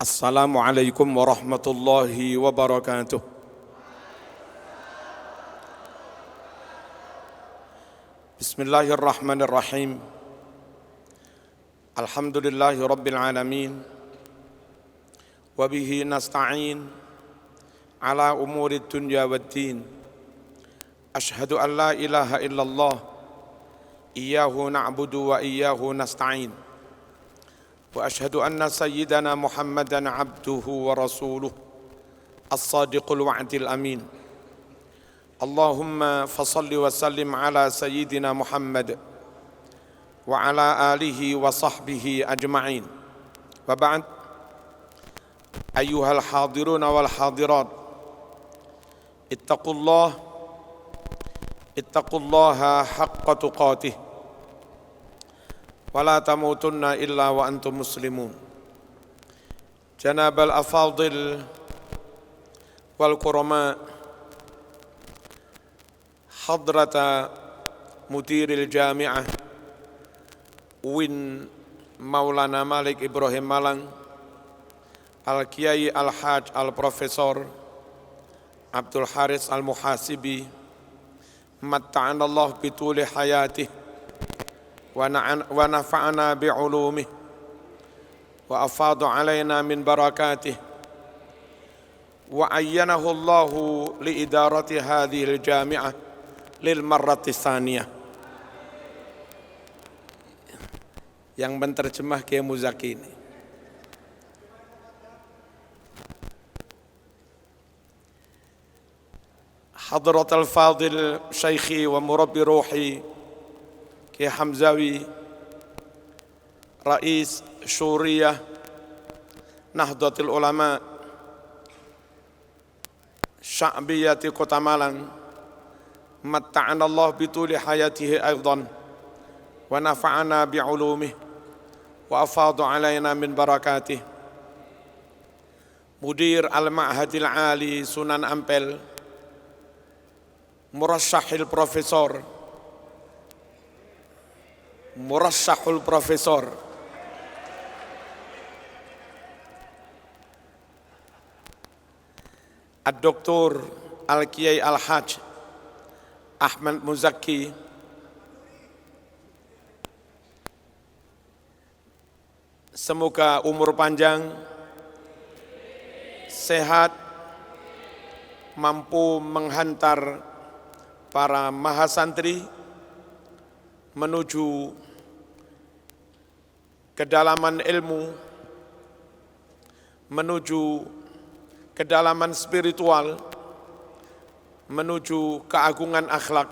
Assalamualaikum warahmatullahi wabarakatuh. Bismillahirrahmanirrahim. Alhamdulillahi rabbil alamin. Wabihi nasta'in ala umuri dunya waddin. Ashhadu an la ilaha illallah. Iyyahu na'budu wa iyyahu nasta'in. وأشهد أن سيدنا محمدًا عبده ورسوله الصادق الوعد الأمين اللهم فصل وسلم على سيدنا محمد وعلى آله وصحبه أجمعين وبعد أيها الحاضرون والحاضرات اتقوا الله حق تقاته ولا تموتن إلا وأنتم مسلمون. جناب الأفاضل والكرماء، حضرة مدير الجامعة UIN Maulana Malik Ibrahim Malang, Al-Kiai Al-Haj Al-Profesor Abdul Haris Al-Muhasibi, matta'anallah bituli hayatih ونفعنا بعلومه وأفاض علينا من بركاته وعينه الله لإدارة هذه الجامعة للمرة الثانية. Yang menterjemah Kiai Muzaki ini. Hadratul Fadil Syaikhi wa Murabbi Ruhi Kiai Hamzawi, Rais Syuriyah Nahdlatul Ulama Sya'biyati Kota Malang, matta'anallah bituli hayatihi aidan wa nafa'ana bi'ulumih wa afadu alaina min barakatih. Mudir Al-Ma'hadil Ali Sunan Ampel, Murasyahul Profesor Ad-Doktor Al-Kiai Al-Haj Ahmad Muzaki, semoga umur panjang, sehat, mampu menghantar para mahasantri menuju kedalaman ilmu, menuju kedalaman spiritual, menuju keagungan akhlak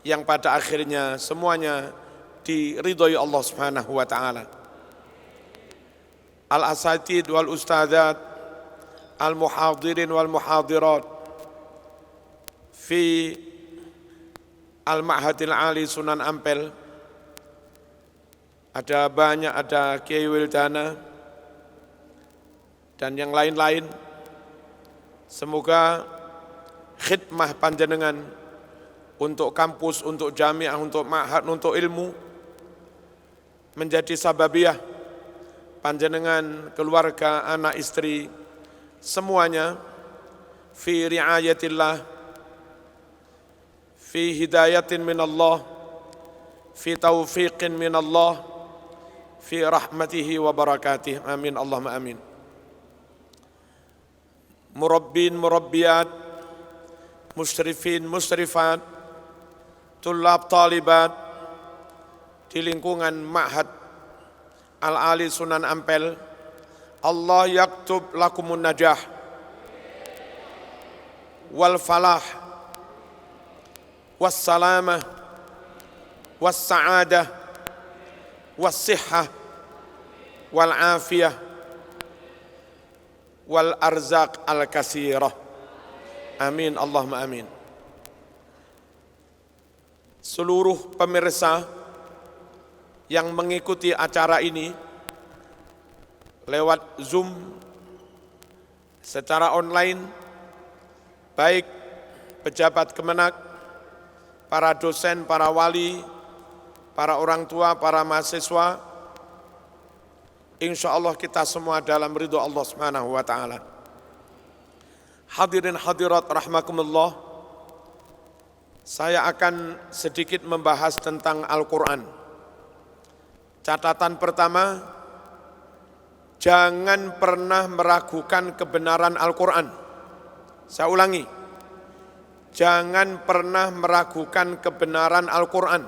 yang pada akhirnya semuanya diridhoi Allah Subhanahu wa taala. Al-asatid wal ustadzat, al-muhadirin wal muhadirat fi Al-Ma'hadil Ali Sunan Ampel, ada banyak, ada Kiai Wildana dan yang lain-lain. Semoga khidmah panjenengan untuk kampus, untuk jamiah, untuk ma'had, untuk ilmu menjadi sababiyah panjenengan, keluarga, anak istri, semuanya fi riayatillah, fi hidayatin min Allah, fi taufiqin min Allah, fi rahmatihi wa barakatih. Amin Allahumma amin. Murabbin, murabbiyat, musyrifin, musyrifat, tulab, talibat di lingkungan Ma'had Al-Ali Sunan Ampel, Allah yaktub lakumun najah wal falah wassalamah wassa'adah wassihhah wal afiyah wal arzaq al kasirah. Amin Allahumma amin. Seluruh pemirsa yang mengikuti acara ini lewat Zoom secara online, baik pejabat Kemenak, para dosen, para wali, para orang tua, para mahasiswa, Insya Allah kita semua dalam ridho Allah Subhanahu wa ta'ala. Hadirin hadirat rahmakumullah, saya akan sedikit membahas tentang Al-Quran. Catatan pertama, jangan pernah meragukan kebenaran Al-Quran. Saya ulangi, jangan pernah meragukan kebenaran Al-Quran.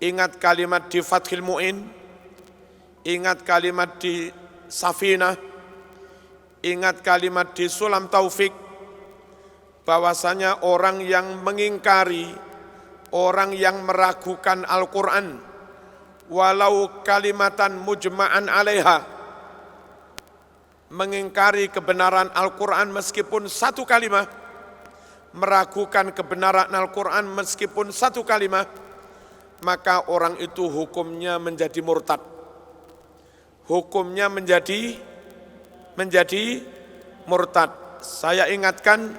Ingat kalimat di Fathil Mu'in, ingat kalimat di Safinah, ingat kalimat di Sulam Taufik, bahwasanya orang yang mengingkari, orang yang meragukan Al-Quran, walau kalimatan mujma'an alaiha, mengingkari kebenaran Al-Quran meskipun satu kalimat, meragukan kebenaran Al-Quran meskipun satu kalimat, maka orang itu hukumnya menjadi murtad. Hukumnya menjadi murtad. Saya ingatkan,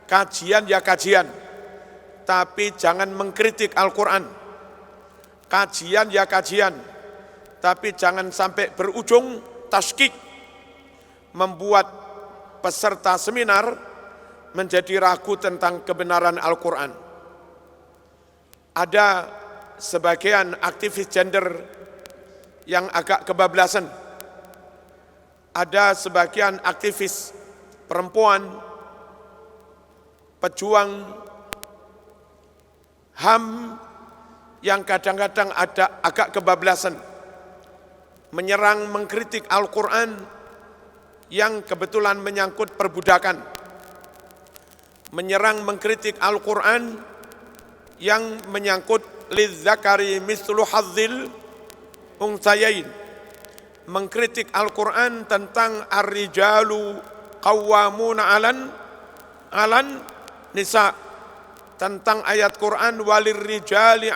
kajian ya kajian, tapi jangan mengkritik Al-Quran. Kajian ya kajian, tapi jangan sampai berujung tasykik, membuat peserta seminar menjadi ragu tentang kebenaran Al-Quran. Ada sebagian aktivis gender yang agak kebablasan. Ada sebagian aktivis perempuan, pejuang HAM yang kadang-kadang ada agak kebablasan, menyerang, mengkritik Al-Quran yang kebetulan menyangkut perbudakan, menyerang, mengkritik Al-Quran yang menyangkut lidzakari mislu hadzil unthayain, mengkritik Al-Quran tentang ar-rijalu qawwamuna alan nisa, tentang ayat Quran walirrijali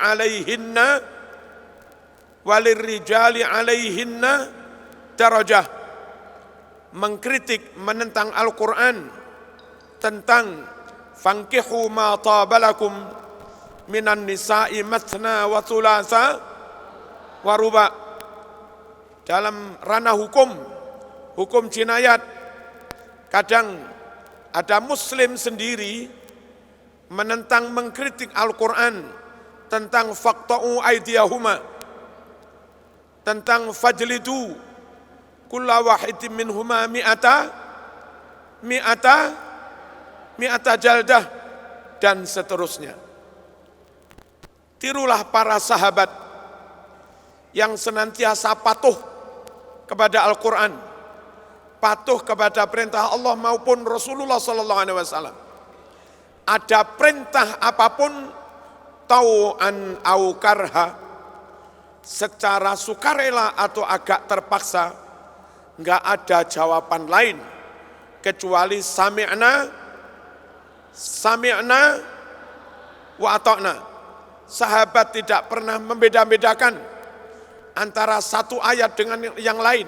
alaihinna darajah, mengkritik, menentang Al-Quran tentang fankihu ma tabalakum minan nisa'i mathna wa thulatha waruba. Dalam ranah hukum jinayat, kadang ada muslim sendiri menentang, mengkritik Al-Quran tentang faqta'u aydiyahuma, tentang fajlidu kulla wahidin minhuma mi'ata jaldah, dan seterusnya. Tirulah para sahabat yang senantiasa patuh kepada Al-Quran, patuh kepada perintah Allah maupun Rasulullah SAW. Ada perintah apapun, tau'an au karha, secara sukarela atau agak terpaksa, enggak ada jawaban lain kecuali sami'na wa ata'na. Sahabat tidak pernah membeda-bedakan antara satu ayat dengan yang lain.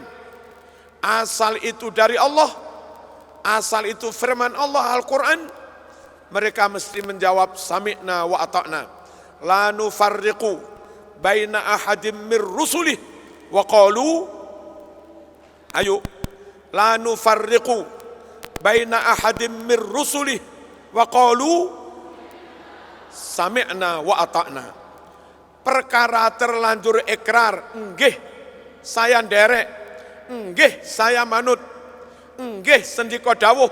Asal itu dari Allah, asal itu firman Allah Al-Quran, mereka mesti menjawab sami'na wa ata'na. La nufarriqu baina ahadim mir rusulih wa qalu, ayo, la nufarriqu baina ahadim mir rusulih wa qalu sami'na wa ata'na. Perkara terlanjur ikrar, nggih saya nderek, nggih saya manut, nggih sendika dawuh,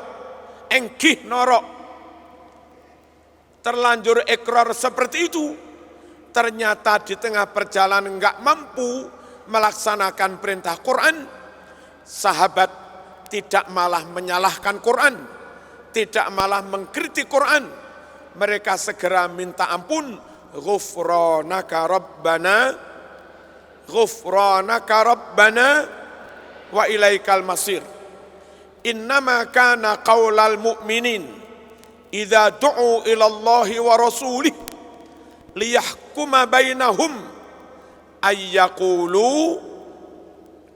enggih norok. Terlanjur ikrar seperti itu, ternyata di tengah perjalanan enggak mampu melaksanakan perintah Quran, sahabat tidak malah menyalahkan Quran, tidak malah mengkritik Quran, mereka segera minta ampun. Ghufranaka Rabbana wa ilaikal masir. Innama kana qaulal mu'minin idza du'u ila Allahi wa rasulih liyahkuma bainahum ayyaqulu,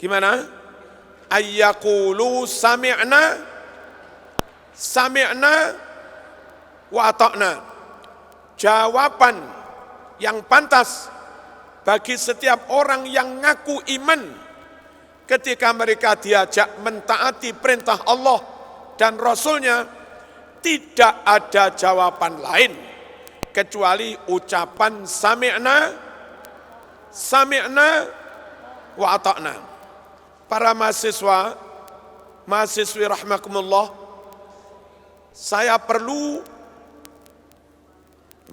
gimana? Ayyaqulu sami'na wa ata'na. Jawaban yang pantas bagi setiap orang yang ngaku iman ketika mereka diajak mentaati perintah Allah dan Rasulnya, tidak ada jawaban lain kecuali ucapan sami'na wa ata'na. Para mahasiswi rahimakumullah, saya perlu,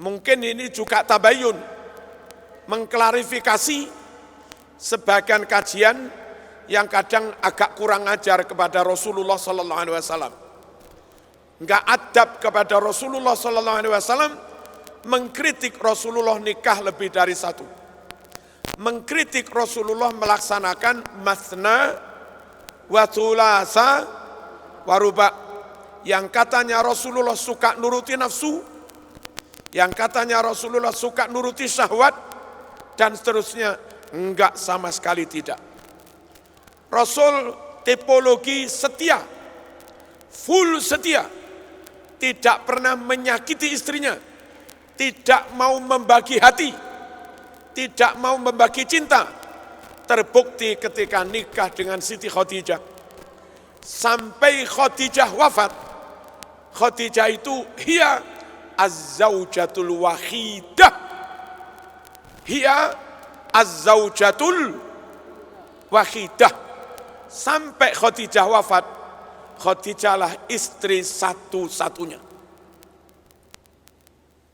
mungkin ini juga tabayun, mengklarifikasi sebagian kajian yang kadang agak kurang ajar kepada Rasulullah sallallahu alaihi wasallam. Enggak adab kepada Rasulullah sallallahu alaihi wasallam, mengkritik Rasulullah nikah lebih dari satu. Mengkritik Rasulullah melaksanakan masna wa thulatsa wa ruba'. Yang katanya Rasulullah suka nuruti nafsu, yang katanya Rasulullah suka nuruti syahwat, dan seterusnya. Enggak, sama sekali tidak. Rasul tipologi setia, full setia, tidak pernah menyakiti istrinya, tidak mau membagi hati, tidak mau membagi cinta. Terbukti ketika nikah dengan Siti Khadijah. Sampai Khadijah wafat, Khadijah itu hiya az-zaujatul wahidah, hiya az-zaujatul wahidah. Sampai Khadijah wafat, Khadijah lah istri satu-satunya.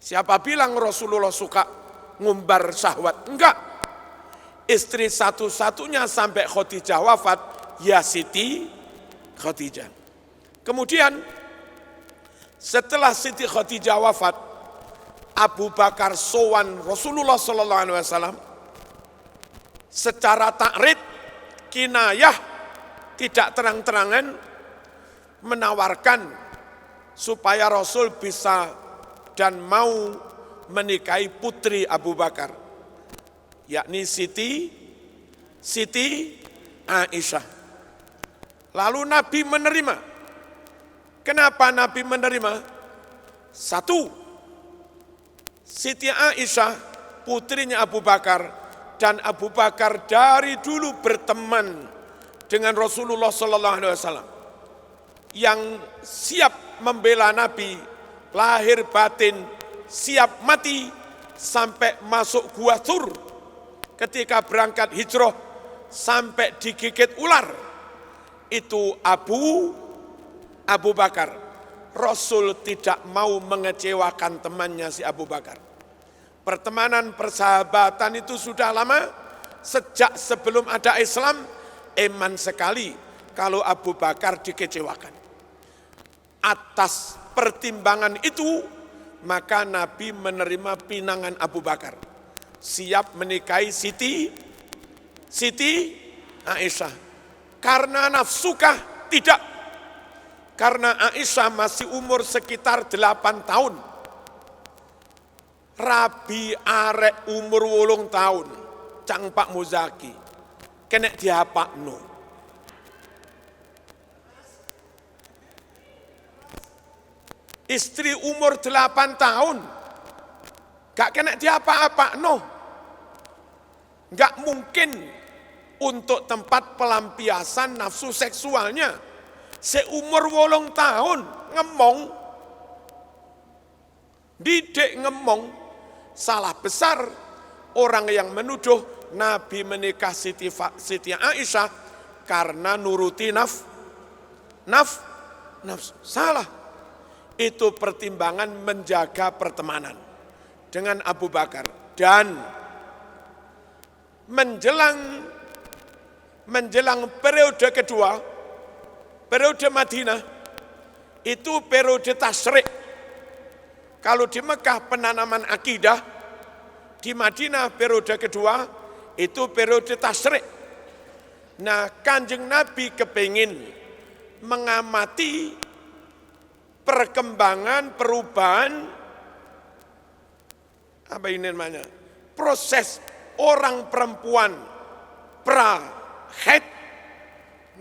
Siapa bilang Rasulullah suka ngumbar syahwat? Enggak. Istri satu-satunya sampai Khadijah wafat, ya Siti Khadijah. Kemudian setelah Siti Khadijah wafat, Abu Bakar sowan Rasulullah sallallahu alaihi wasallam secara ta'rid, kinayah, tidak terang-terangan, menawarkan supaya Rasul bisa dan mau menikahi putri Abu Bakar, yakni Siti Aisyah. Lalu Nabi menerima. Kenapa Nabi menerima? Satu, Siti Aisyah putrinya Abu Bakar, dan Abu Bakar dari dulu berteman dengan Rasulullah sallallahu alaihi wasallam, yang siap membela Nabi, lahir batin, siap mati sampai masuk gua Thur ketika berangkat hijrah, sampai digigit ular. Itu Abu Bakar. Rasul tidak mau mengecewakan temannya si Abu Bakar. Pertemanan persahabatan itu sudah lama, sejak sebelum ada Islam. Eman sekali kalau Abu Bakar dikecewakan. Atas pertimbangan itu, maka Nabi menerima pinangan Abu Bakar, siap menikahi Siti Aisyah. Karena nafsukah? Tidak. Karena Aisyah masih umur sekitar 8 tahun. Rabi arek umur 8 tahun, Cang Pak Muzaki, kena diapakno. Istri umur 8 tahun, gak kena diapa-apakno. Gak mungkin untuk tempat pelampiasan nafsu seksualnya. Seumur 8 tahun, ngemong. Didik ngemong, salah besar orang yang menuduh Nabi menikah Siti Aisyah karena nuruti nafsu. Salah. Itu pertimbangan menjaga pertemanan dengan Abu Bakar. Dan menjelang periode kedua, periode Madinah, itu periode tasyrik. Kalau di Mekah penanaman akidah, di Madinah periode kedua, itu periode tasyrik. Nah, Kanjeng Nabi kepingin mengamati perkembangan, perubahan, apa ini namanya, proses orang perempuan pra-haid,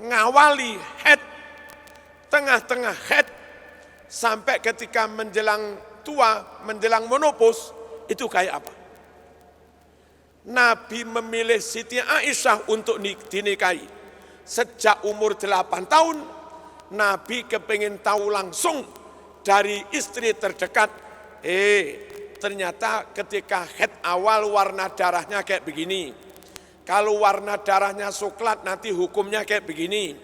ngawali haid, tengah-tengah haid, sampai ketika menjelang tua, menjelang menopause, itu kayak apa? Nabi memilih Siti Aisyah untuk dinikahi sejak umur 8 tahun, Nabi kepingin tahu langsung dari istri terdekat, ternyata ketika haid awal warna darahnya kayak begini. Kalau warna darahnya coklat nanti hukumnya kayak begini.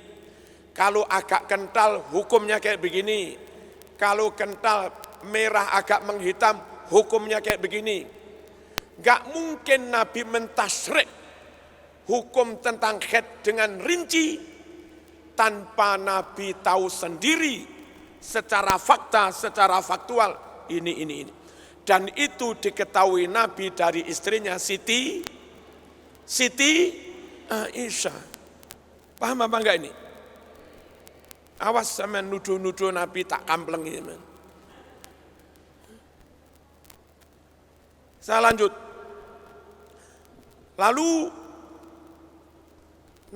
Kalau agak kental hukumnya kayak begini. Kalau kental merah agak menghitam hukumnya kayak begini. Gak mungkin Nabi mentasrih hukum tentang haid dengan rinci tanpa Nabi tahu sendiri secara fakta, secara faktual ini. Dan itu diketahui Nabi dari istrinya Siti Aisyah. Paham apa enggak ini? Awas sama nuduh-nuduh Nabi tak kampleng ini. Saya lanjut. Lalu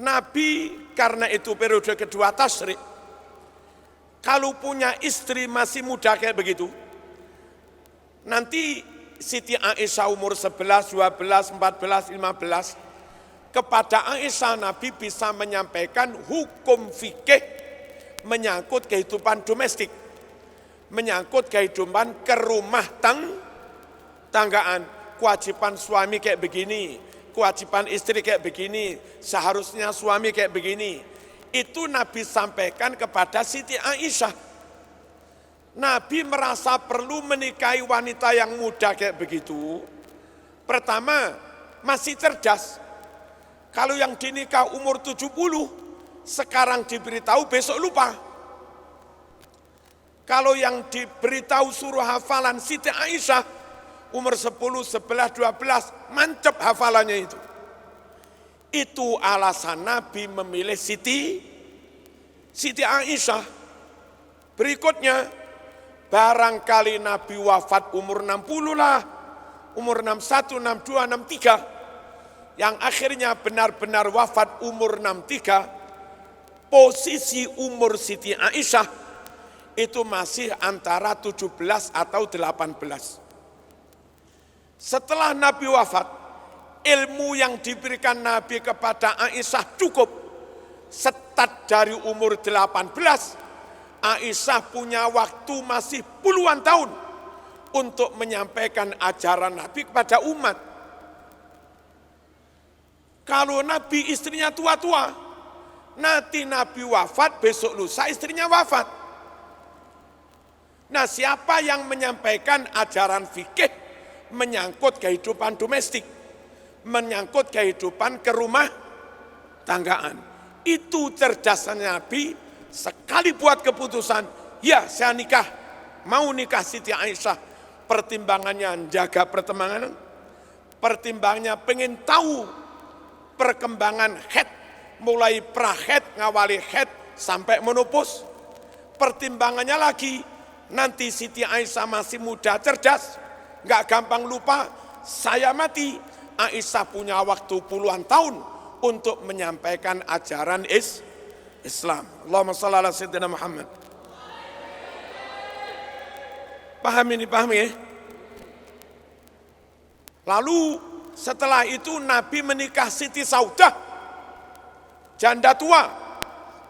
Nabi karena itu periode kedua tasyrik, kalau punya istri masih muda kayak begitu, nanti Siti Aisyah umur 11, 12, 14, 15, kepada Aisyah Nabi bisa menyampaikan hukum fikih menyangkut kehidupan domestik, menyangkut kehidupan kerumah tanggaan, kewajiban suami kayak begini, kewajiban istri kayak begini, seharusnya suami kayak begini. Itu Nabi sampaikan kepada Siti Aisyah. Nabi merasa perlu menikahi wanita yang muda kayak begitu. Pertama, masih cerdas. Kalau yang dinikah umur 70, sekarang diberitahu besok lupa. Kalau yang diberitahu suruh hafalan Siti Aisyah, umur 10, 11, 12, mancep hafalannya itu. Itu alasan Nabi memilih Siti Aisyah. Berikutnya, barangkali Nabi wafat umur 60 lah, umur 61, 62, 63, yang akhirnya benar-benar wafat umur 63, posisi umur Siti Aisyah itu masih antara 17 atau 18. Setelah Nabi wafat, ilmu yang diberikan Nabi kepada Aisyah cukup. Setat dari umur 18, Aisyah punya waktu masih puluhan tahun untuk menyampaikan ajaran Nabi kepada umat. Kalau Nabi istrinya tua-tua, nanti Nabi wafat, besok lusa istrinya wafat. Nah, siapa yang menyampaikan ajaran fikih menyangkut kehidupan domestik, menyangkut kehidupan kerumah tanggaan? Itu cerdasnya Nabi, sekali buat keputusan, ya saya nikah, mau nikah Siti Aisyah. Pertimbangannya jaga perkembangan, pertimbangannya pengen tahu perkembangan haid, mulai prahaid, ngawali haid, sampai menopause. Pertimbangannya lagi, nanti Siti Aisyah masih muda, cerdas, gak gampang lupa, saya mati, Aisyah punya waktu puluhan tahun untuk menyampaikan ajaran Islam. Allahumma shalli ala sayyidina Muhammad. Paham ini, paham ya? Lalu setelah itu Nabi menikah Siti Saudah, janda tua,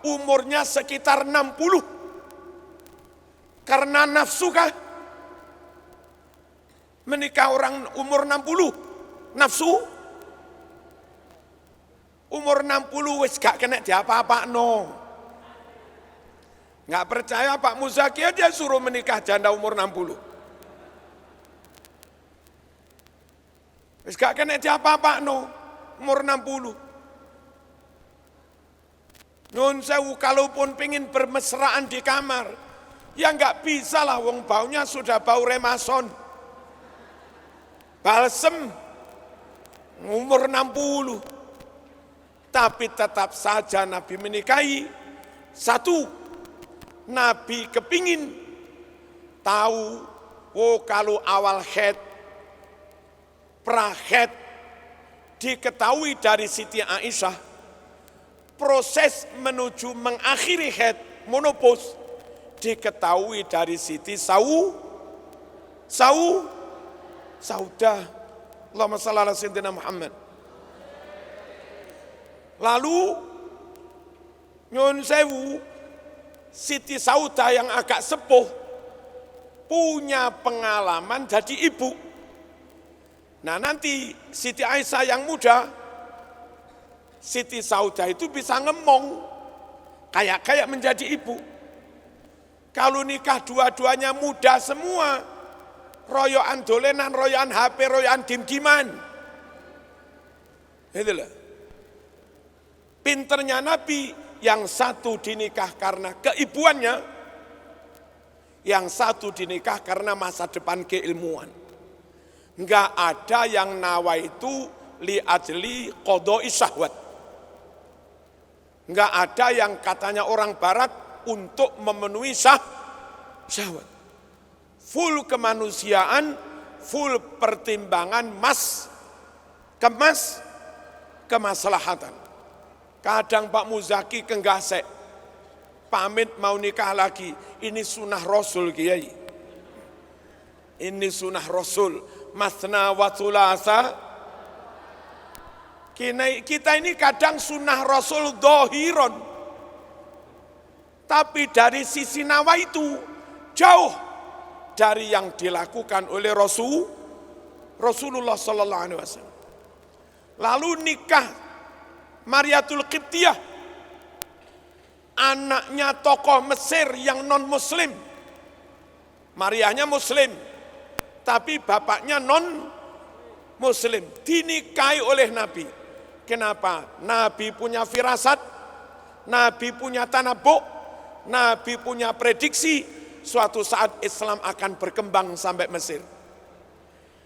umurnya sekitar 60. Karena nafsu kah? Menikah orang umur 60, nafsu? Umur 60 wis gak kena diapa-apa no. Gak percaya Pak Muzaki aja suruh menikah janda umur 60. Wis gak kena diapa-apa no, umur 60. Nun sewu, kalaupun pingin bermesraan di kamar, ya enggak bisa lah, wong baunya sudah bau remason. Balsem, umur 60. Tapi tetap saja Nabi menikahi. Satu, Nabi kepingin tahu, kalau awal haid, prahaid, diketahui dari Siti Aisyah, proses menuju mengakhiri haid, menopause, diketahui dari Siti Saudah. Allahumma shalli ala sayyidina Muhammad. Lalu Nyun sewu, Siti Saudah yang agak sepuh punya pengalaman jadi ibu. Nah nanti Siti Aisyah yang muda, Siti Saudah itu bisa ngemong kayak menjadi ibu. Kalau nikah dua-duanya muda semua, royoan dolenan, royoan HP, royoan dim-diman. Itulah. Pinternya Nabi, yang satu dinikah karena keibuannya, yang satu dinikah karena masa depan keilmuan. Enggak ada yang nawa itu li ajli qodoi syahwat. Enggak ada yang katanya orang barat untuk memenuhi syahwat. Full kemanusiaan, full pertimbangan kemaslahatan. Kadang Pak Muzaki kenggasek, pamit mau nikah lagi, ini sunnah Rasul Kiai. Ini sunnah Rasul, masna wa thulatha. Kita ini kadang sunnah Rasul dohiron, tapi dari sisi nawa itu jauh dari yang dilakukan oleh Rasulullah Sallallahu Alaihi Wasallam. Lalu nikah Mariatul Qibtiyah, anaknya tokoh Mesir yang non Muslim. Mariahnya Muslim, tapi bapaknya non Muslim, dinikahi oleh Nabi. Kenapa? Nabi punya firasat, Nabi punya tanabuk, Nabi punya prediksi, suatu saat Islam akan berkembang sampai Mesir.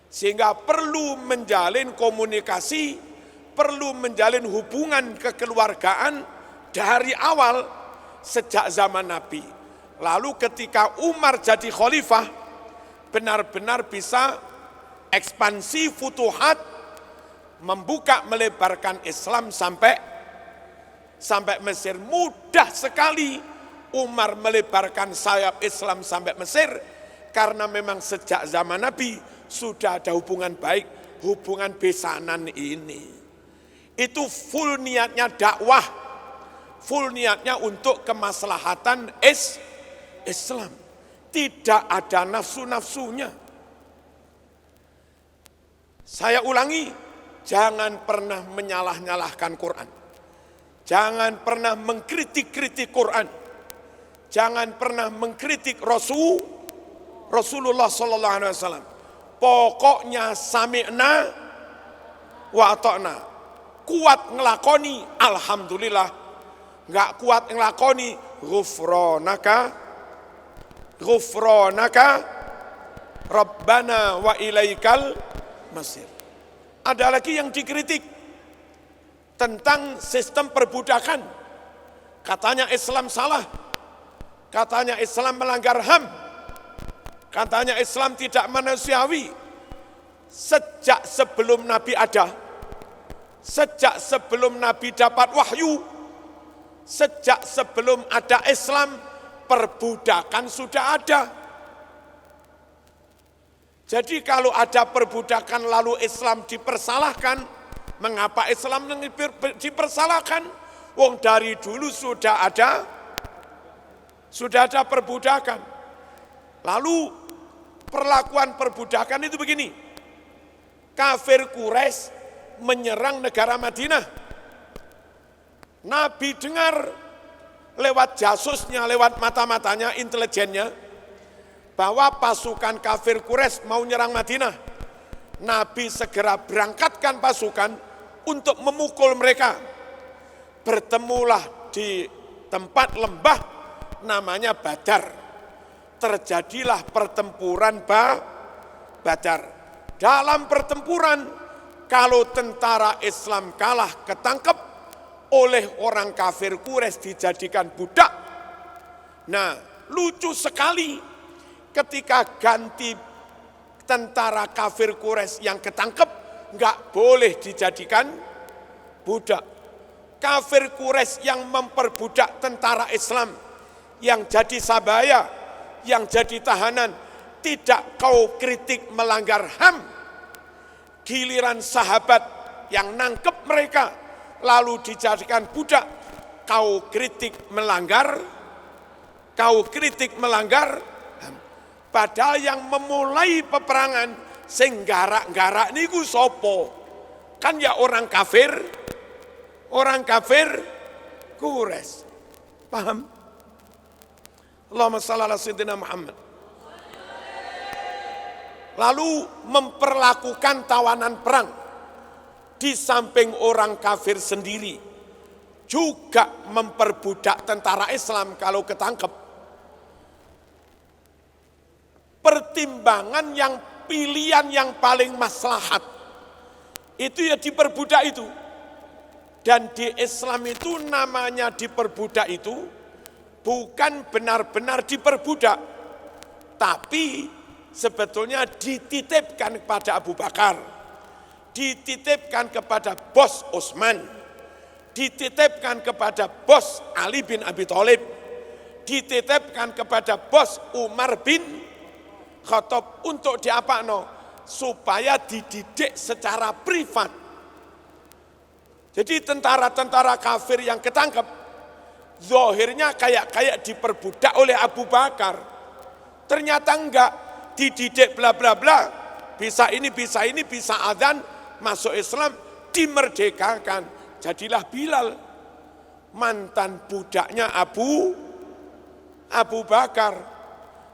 Sehingga perlu menjalin komunikasi, perlu menjalin hubungan kekeluargaan dari awal sejak zaman Nabi. Lalu ketika Umar jadi khalifah, benar-benar bisa ekspansi futuhat, membuka melebarkan Islam sampai Mesir. Mudah sekali Umar melebarkan sayap Islam sampai Mesir, karena memang sejak zaman Nabi sudah ada hubungan baik, hubungan besanan ini. Itu full niatnya dakwah, full niatnya untuk kemaslahatan Islam. Tidak ada nafsu-nafsunya. Saya ulangi, jangan pernah menyalah-nyalahkan Quran. Jangan pernah mengkritik-kritik Quran. Jangan pernah mengkritik Rasulullah Sallallahu Alaihi Wasallam. Pokoknya sami'na wa ata'na. Kuat ngelakoni, alhamdulillah. Enggak kuat ngelakoni, ghufranaka Rabbana wa ilaikal masir. Ada lagi yang dikritik tentang sistem perbudakan. Katanya Islam salah, katanya Islam melanggar HAM, katanya Islam tidak manusiawi. Sejak sebelum Nabi ada, sejak sebelum Nabi dapat wahyu, sejak sebelum ada Islam, perbudakan sudah ada. Jadi kalau ada perbudakan lalu Islam dipersalahkan, mengapa Islam dipersalahkan? Wong dari dulu sudah ada perbudakan. Lalu perlakuan perbudakan itu begini. Kafir Quraisy menyerang negara Madinah. Nabi dengar lewat jasusnya, lewat mata-matanya, intelijennya, bahwa pasukan kafir Quraisy mau nyerang Madinah. Nabi segera berangkatkan pasukan untuk memukul mereka. Bertemulah di tempat lembah namanya Badar. Terjadilah pertempuran Badar. Dalam pertempuran, kalau tentara Islam kalah ketangkep oleh orang kafir Quraisy dijadikan budak. Nah, lucu sekali ketika ganti tentara kafir Quraisy yang ketangkep nggak boleh dijadikan budak. Kafir Quraisy yang memperbudak tentara Islam, yang jadi sabaya, yang jadi tahanan, tidak kau kritik melanggar HAM. Giliran sahabat yang nangkep mereka lalu dijadikan budak, kau kritik melanggar HAM. Padahal yang memulai peperangan sing garak-garak niku sopo? Kan ya orang kafir Quraisy. Paham? Allahumma shalli ala sayyidina Muhammad. Lalu memperlakukan tawanan perang di samping orang kafir sendiri, juga memperbudak tentara Islam kalau ketangkep. Pertimbangan yang pilihan yang paling maslahat itu ya diperbudak itu. Dan di Islam itu namanya diperbudak itu bukan benar-benar diperbudak, tapi sebetulnya dititipkan kepada Abu Bakar, dititipkan kepada bos Utsman, dititipkan kepada bos Ali bin Abi Thalib, dititipkan kepada bos Umar bin Khattab untuk diapakno? Supaya dididik secara privat. Jadi tentara-tentara kafir yang ketangkep, zahirnya kayak diperbudak oleh Abu Bakar. Ternyata enggak, dididik bla bla bla, bisa ini, bisa adzan, masuk Islam, dimerdekakan. Jadilah Bilal, mantan budaknya Abu Bakar.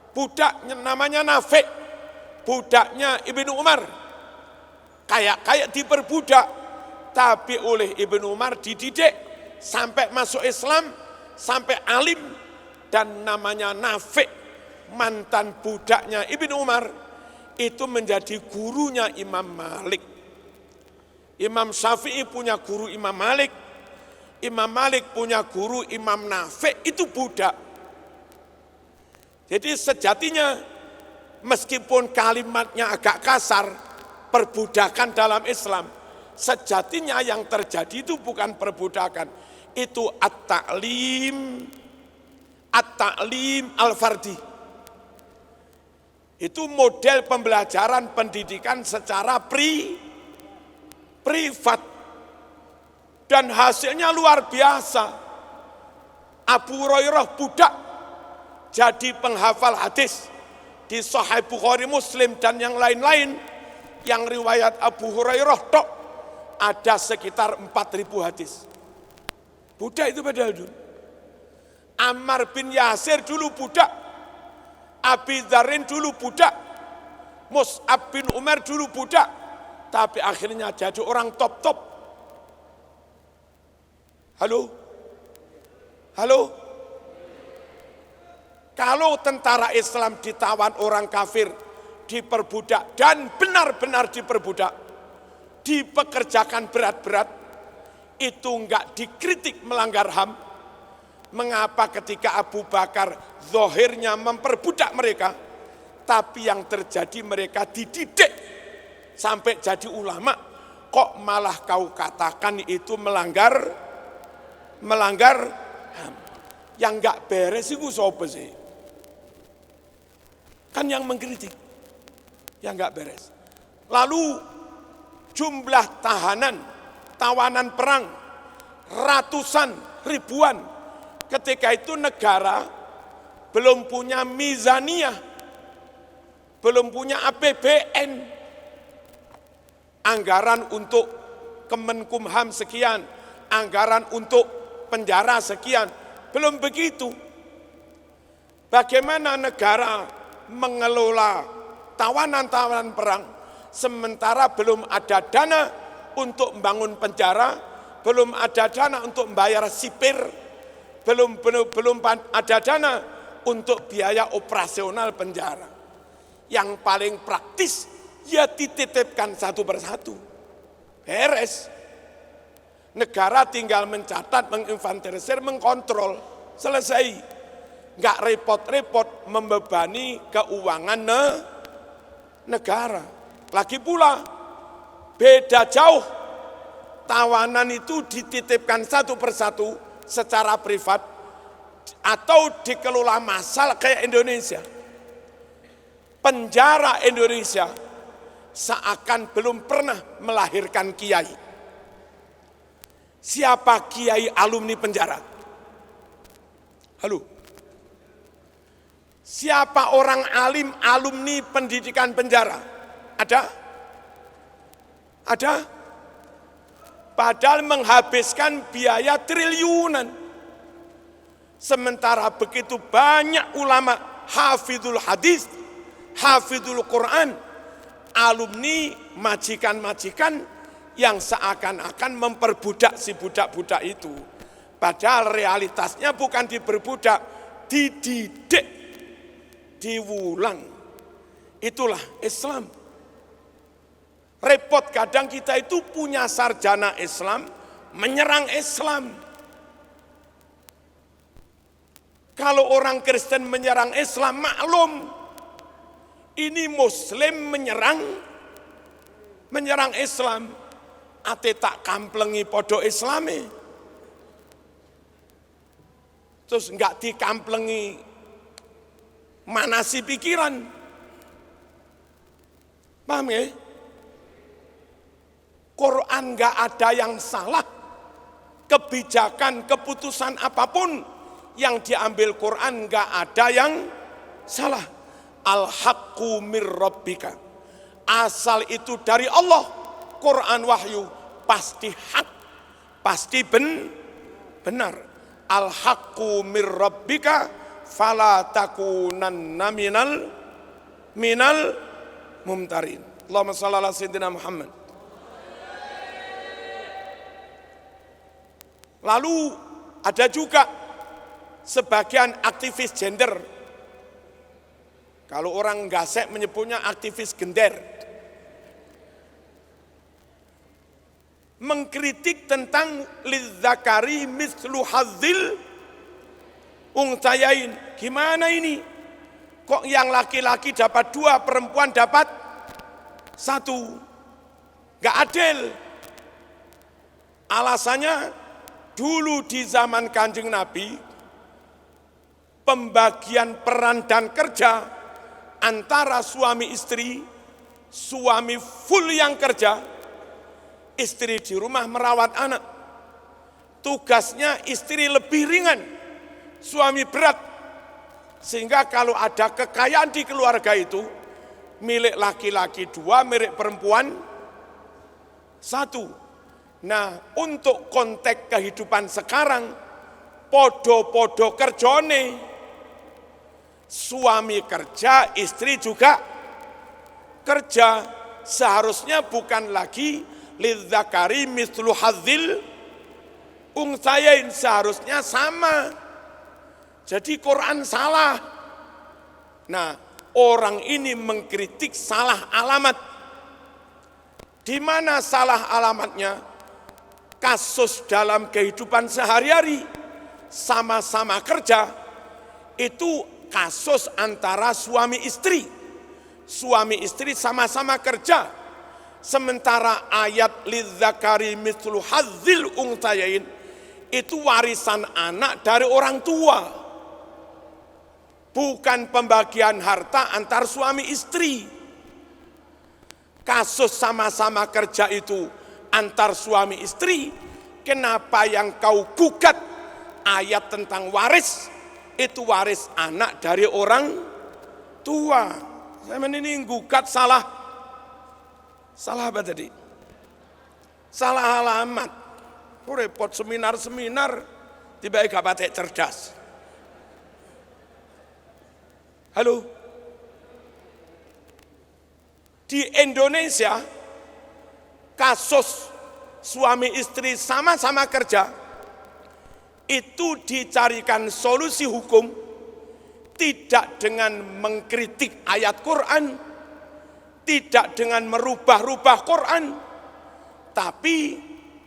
Budaknya namanya Nafi', budaknya Ibnu Umar. Kayak diperbudak. Tapi oleh Ibnu Umar dididik sampai masuk Islam, sampai alim, dan namanya Nafi', mantan budaknya Ibnu Umar, itu menjadi gurunya Imam Malik. Imam Syafi'i punya guru Imam Malik, Imam Malik punya guru Imam Nafi', itu budak. Jadi sejatinya meskipun kalimatnya agak kasar, perbudakan dalam Islam, sejatinya yang terjadi itu bukan perbudakan, itu at-ta'lim al-fardi. Itu model pembelajaran pendidikan secara privat. Dan hasilnya luar biasa. Abu Hurairah budak jadi penghafal hadis di Sahih Bukhari, Muslim, dan yang lain-lain. Yang riwayat Abu Hurairah tok ada sekitar 4.000 hadis. Budak itu padahal dulu. Ammar bin Yasir dulu budak. Abi Dzarin dulu budak. Mus'ab bin Umar dulu budak. Tapi akhirnya jadi orang top-top. Halo? Kalau tentara Islam ditawan orang kafir, diperbudak, dan benar-benar diperbudak, dipekerjakan berat-berat, itu enggak dikritik melanggar HAM. Mengapa ketika Abu Bakar zahirnya memperbudak mereka, tapi yang terjadi mereka dididik sampai jadi ulama, kok malah kau katakan itu melanggar HAM? Yang enggak beres itu siapa sih? Kan yang mengkritik, yang enggak beres. Lalu jumlah tawanan perang, ratusan, ribuan. Ketika itu negara belum punya mizaniyah, belum punya APBN. Anggaran untuk Kemenkumham sekian, anggaran untuk penjara sekian, belum begitu. Bagaimana negara mengelola tawanan-tawanan perang, sementara belum ada dana untuk membangun penjara, belum ada dana untuk membayar sipir, belum ada dana untuk biaya operasional penjara. Yang paling praktis, ya dititipkan satu persatu. Beres. Negara tinggal mencatat, menginventarisir, mengkontrol. Selesai. Nggak repot-repot membebani keuangan negara. Lagi pula, beda jauh, tawanan itu dititipkan satu persatu secara privat atau dikelola massal kayak Indonesia. Penjara Indonesia seakan belum pernah melahirkan kiai. Siapa kiai alumni penjara? Halo. Siapa orang alim, alumni pendidikan penjara? Ada? Ada? Padahal menghabiskan biaya triliunan. Sementara begitu banyak ulama, hafidhul hadis, hafidhul Quran, alumni majikan-majikan yang seakan-akan memperbudak si budak-budak itu. Padahal realitasnya bukan diperbudak, dididik, diwulang. Itulah Islam. Repot kadang kita itu punya sarjana Islam, menyerang Islam. Kalau orang Kristen menyerang Islam, maklum. Ini Muslim menyerang Islam. Ate tak kamplengi podo Islami. Terus enggak dikamplengi manasi pikiran. Paham ya? Quran enggak ada yang salah. Kebijakan, keputusan apapun yang diambil Quran enggak ada yang salah. Al-haqqu mir rabbika. Asal itu dari Allah. Quran wahyu pasti hak, pasti benar. Al-haqqu mir rabbika fala takunanna minal mumtarin. Allahumma shalli ala sayyidina Muhammad. Lalu ada juga sebagian aktivis gender. Kalau orang gasek menyebutnya aktivis gender. Mengkritik tentang lidzakari mislu hadzil unthayain. Gimana ini? Kok yang laki-laki dapat 2, perempuan dapat 1? Gak adil. Alasannya dulu di zaman Kanjeng Nabi, pembagian peran dan kerja antara suami istri, suami full yang kerja, istri di rumah merawat anak. Tugasnya istri lebih ringan, suami berat. Sehingga kalau ada kekayaan di keluarga itu, milik laki-laki 2, milik perempuan 1. Nah, untuk konteks kehidupan sekarang, podo-podo kerjone. Suami kerja, istri juga kerja. Seharusnya bukan lagi lidzakari mislu hadzil unthayain, seharusnya sama. Jadi Quran salah. Nah, orang ini mengkritik salah alamat. Di mana salah alamatnya? Kasus dalam kehidupan sehari-hari, sama-sama kerja, itu kasus antara suami istri. Suami istri sama-sama kerja. Sementara ayat lidzakari mislu hadzil unthayain itu warisan anak dari orang tua. Bukan pembagian harta antar suami istri. Kasus sama-sama kerja itu antar suami istri, kenapa yang kau gugat ayat tentang waris, itu waris anak dari orang tua. Saya ini gugat salah apa tadi? Salah alamat. Repot seminar-seminar, tiba-tiba gak patek cerdas. Halo? Di Indonesia, kasus suami istri sama-sama kerja, itu dicarikan solusi hukum, tidak dengan mengkritik ayat Quran, tidak dengan merubah-rubah Quran, tapi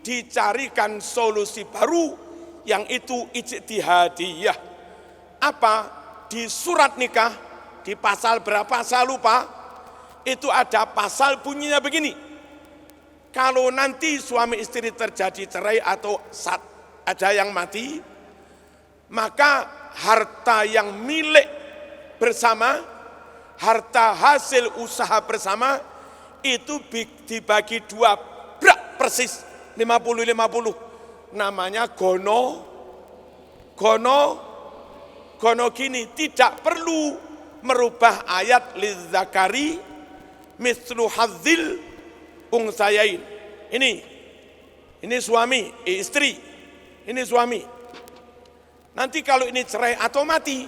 dicarikan solusi baru yang itu ijtihadiyah. Apa? Di surat nikah, di pasal berapa saya lupa, itu ada pasal bunyinya begini. Kalau nanti suami istri terjadi cerai atau ada yang mati, maka harta yang milik bersama, harta hasil usaha bersama itu dibagi 2 brak persis 50-50. Namanya gono gini, tidak perlu merubah ayat lidzakari mislu hadzil unsayain. Ini suami, istri. Ini suami. Nanti kalau ini cerai atau mati,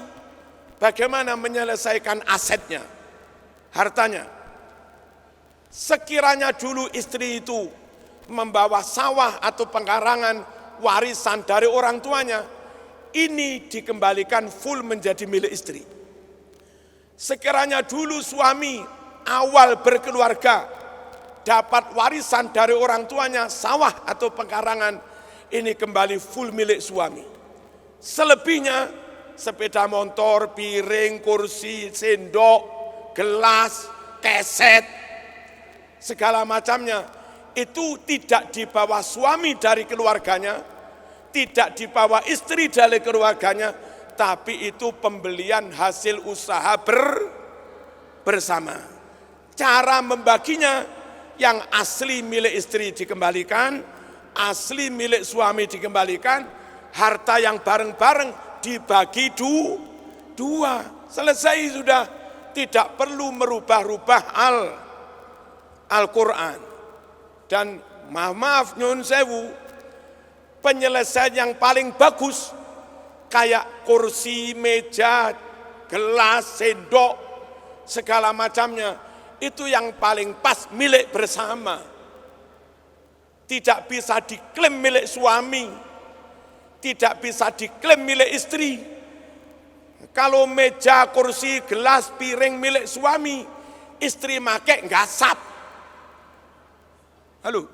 bagaimana menyelesaikan asetnya, hartanya? Sekiranya dulu istri itu membawa sawah atau pengkarangan warisan dari orang tuanya, ini dikembalikan full menjadi milik istri. Sekiranya dulu suami awal berkeluarga dapat warisan dari orang tuanya, sawah atau pengkarangan, ini kembali full milik suami. Selebihnya sepeda motor, piring, kursi, sendok, gelas, keset, segala macamnya, itu tidak dibawa suami dari keluarganya, tidak dibawa istri dari keluarganya, tapi itu pembelian hasil usaha bersama. Cara membaginya, yang asli milik istri dikembalikan, asli milik suami dikembalikan, harta yang bareng-bareng dibagi dua. Selesai sudah, tidak perlu merubah-rubah Al-Quran. Dan maaf nyun sewu, penyelesaian yang paling bagus kayak kursi, meja, gelas, sendok, segala macamnya, itu yang paling pas milik bersama. Tidak bisa diklaim milik suami, tidak bisa diklaim milik istri. Kalau meja, kursi, gelas, piring milik suami, istri make ngasap. Halo.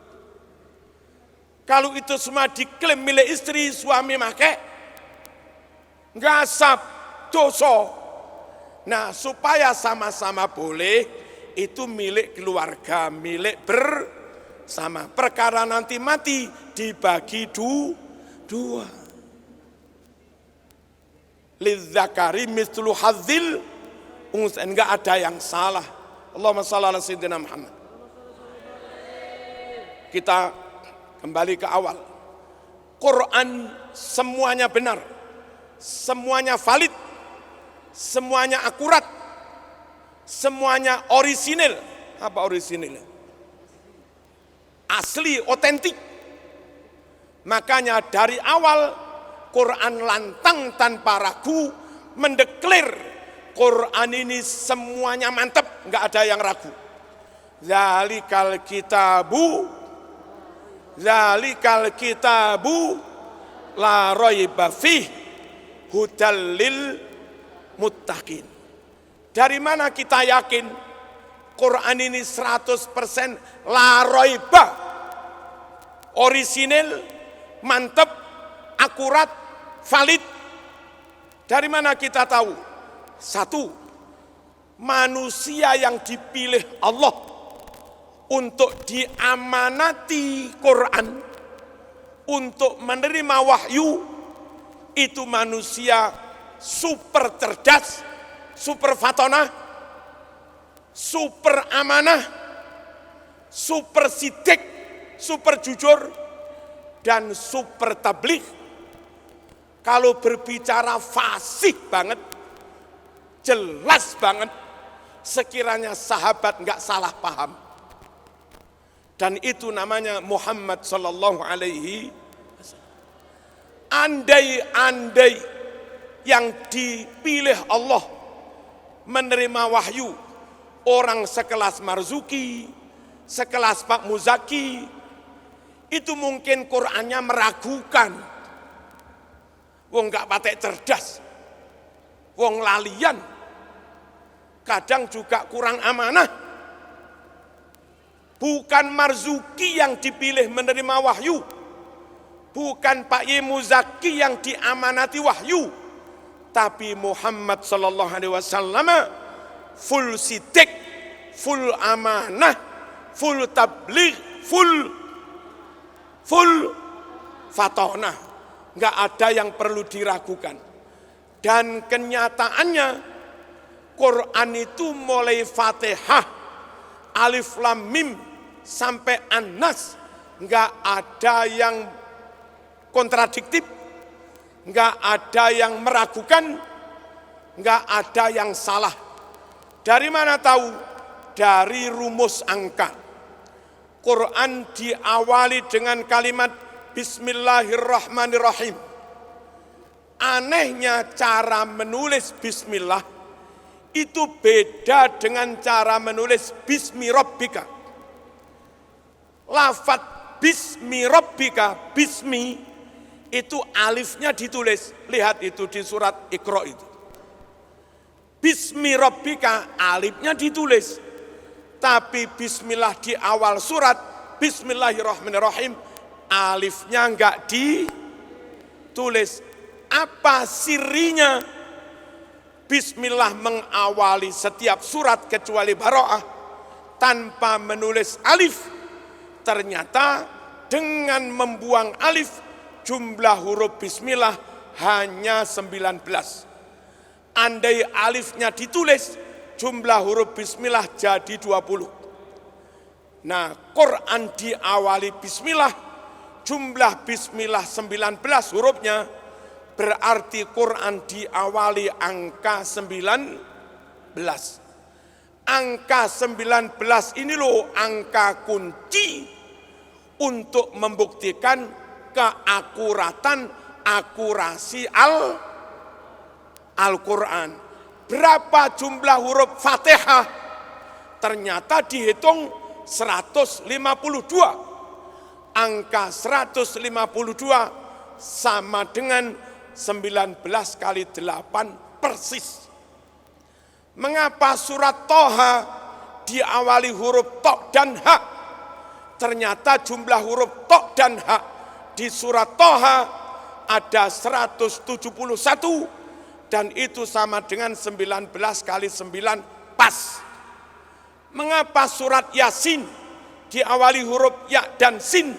Kalau itu semua diklaim milik istri, suami make ngasap, dosa. Nah, supaya sama-sama boleh, itu milik keluarga, milik bersama. Perkara nanti mati dibagi dua. Lidzakari mislu hadzil unsayain, enggak ada yang salah. Allahumma shalli ala sayyidina Muhammad. Kita kembali ke awal. Quran semuanya benar, semuanya valid, semuanya akurat, semuanya orisinil. Apa orisinil? Asli, otentik. Makanya dari awal Quran lantang tanpa ragu mendeklar Quran ini semuanya mantap, nggak ada yang ragu. Zalikal kitabu la raiba fih hudal lil muttaqin. Dari mana kita yakin Quran ini 100% la raiba, orisinil, mantap, akurat, valid? Dari mana kita tahu? Satu, manusia yang dipilih Allah untuk diamanati Quran, untuk menerima wahyu, itu manusia super cerdas, super fatonah, super amanah, super sidik, super jujur, dan super tabligh. Kalau berbicara fasih banget, jelas banget, sekiranya sahabat nggak salah paham. Dan itu namanya Muhammad sallallahu alaihi wasallam. Andai-andai yang dipilih Allah menerima wahyu orang sekelas Marzuki, sekelas Pak Muzaki, itu mungkin Qur'annya meragukan. Wong gak patek cerdas, wong lalian, kadang juga kurang amanah. Bukan Marzuki yang dipilih menerima wahyu, bukan Pak Y. Muzaki yang diamanati wahyu, tapi Muhammad sallallahu alaihi wasallam full sidik, full amanah, full tabligh, full fatonah. Enggak ada yang perlu diragukan. Dan kenyataannya Quran itu mulai Fatihah, Alif Lam Mim sampai An-Nas, enggak ada yang kontradiktif, enggak ada yang meragukan, nggak ada yang salah. Dari mana tahu? Dari rumus angka. Quran diawali dengan kalimat Bismillahirrahmanirrahim. Anehnya cara menulis Bismillah itu beda dengan cara menulis Bismi Rabbika. Lafaz Bismi Rabbika, Bismi, itu alifnya ditulis. Lihat itu di surat Iqra itu. Bismi Rabbika, alifnya ditulis. Tapi Bismillah di awal surat, Bismillahirrahmanirrahim, alifnya enggak ditulis. Apa sirinya? Bismillah mengawali setiap surat kecuali Bara'ah tanpa menulis alif. Ternyata dengan membuang alif, jumlah huruf Bismillah hanya 19. Andai alifnya ditulis, jumlah huruf Bismillah jadi 20. Nah, Quran diawali Bismillah, jumlah Bismillah 19 hurufnya, berarti Quran diawali angka 19. Angka 19 ini loh angka kunci untuk membuktikan keakuratan, akurasi Al-Quran. Berapa jumlah huruf Fatihah? Ternyata dihitung 152. Angka 152 sama dengan 19 kali 8 persis. Mengapa surat Toha diawali huruf Tok dan Hak? Ternyata jumlah huruf Tok dan Hak di surat Toha ada 171 dan itu sama dengan 19 kali 9 pas. Mengapa surat Yasin diawali huruf Ya dan Sin?